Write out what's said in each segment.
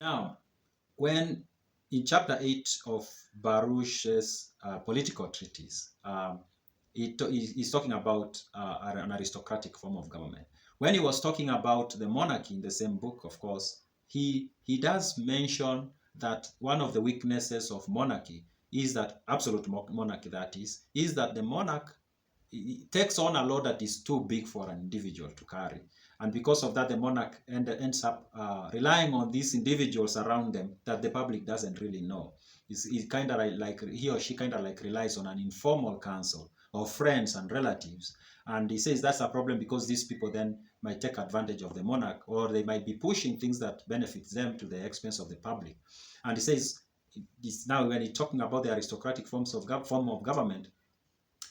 Now, when in chapter 8 of Baruch's political treatise, he's talking about an aristocratic form of government. When he was talking about the monarchy in the same book, of course, he does mention that one of the weaknesses of monarchy is that absolute monarchy, is that the monarch takes on a load that is too big for an individual to carry. And because of that, the monarch ends up relying on these individuals around them that the public doesn't really know. It's kind of like he or she kind of like relies on an informal council of friends and relatives. And he says that's a problem because these people then might take advantage of the monarch, or they might be pushing things that benefit them to the expense of the public. And he says, now when he's talking about the aristocratic form of government,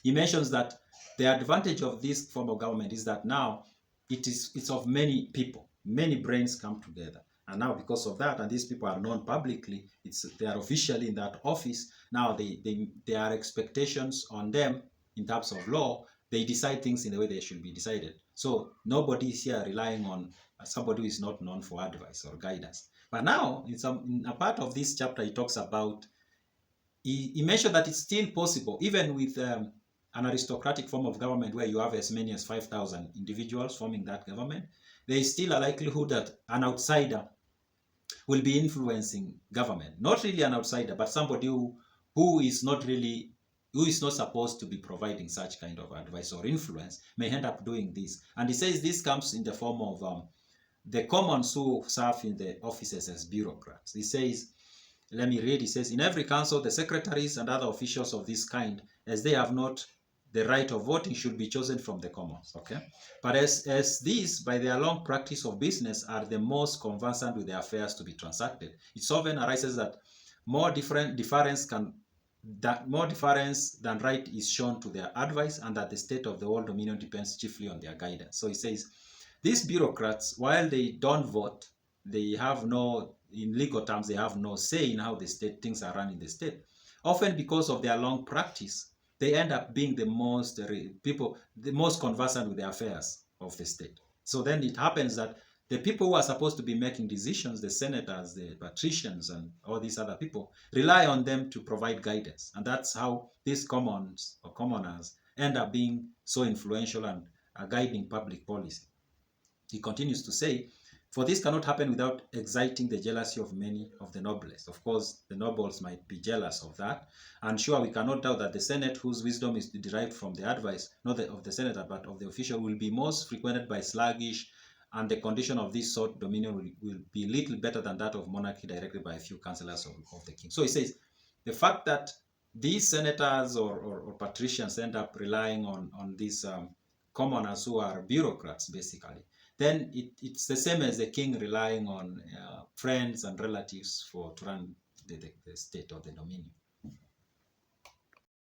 he mentions that the advantage of this form of government is that now it's of many people, many brains come together. And now because of that, and these people are known publicly, they are officially in that office. Now there are expectations on them in terms of law. They decide things in the way they should be decided. So nobody is here relying on somebody who is not known for advice or guidance. But now in a part of this chapter, he talks about, he mentioned that it's still possible, even with an aristocratic form of government where you have as many as 5,000 individuals forming that government, there is still a likelihood that an outsider will be influencing government. Not really an outsider, but somebody who is not supposed to be providing such kind of advice or influence may end up doing this. And he says this comes in the form of the commons who serve in the offices as bureaucrats. He says, let me read, he says, in every council, the secretaries and other officials of this kind, as they have not the right of voting, should be chosen from the commons. Okay, but as these, by their long practice of business, are the most conversant with the affairs to be transacted, it often arises that more difference than right is shown to their advice, and that the state of the whole dominion depends chiefly on their guidance. So he says, these bureaucrats, while they don't vote, they have no, in legal terms, they have no say in how the state things are run in the state. Often because of their long practice, they end up being the most conversant with the affairs of the state. So then it happens that the people who are supposed to be making decisions, the senators, the patricians, and all these other people, rely on them to provide guidance. And that's how these commons or commoners end up being so influential and guiding public policy. He continues to say, for this cannot happen without exciting the jealousy of many of the noblest. Of course, the nobles might be jealous of that. And sure, we cannot doubt that the Senate, whose wisdom is derived from the advice, not of the senator, but of the official, will be most frequented by sluggish, and the condition of this sort dominion will be little better than that of monarchy directed by a few councillors of the king. So he says, the fact that these senators or patricians end up relying on these commoners who are bureaucrats, basically, then it's the same as the king relying on friends and relatives to run the state or the dominion.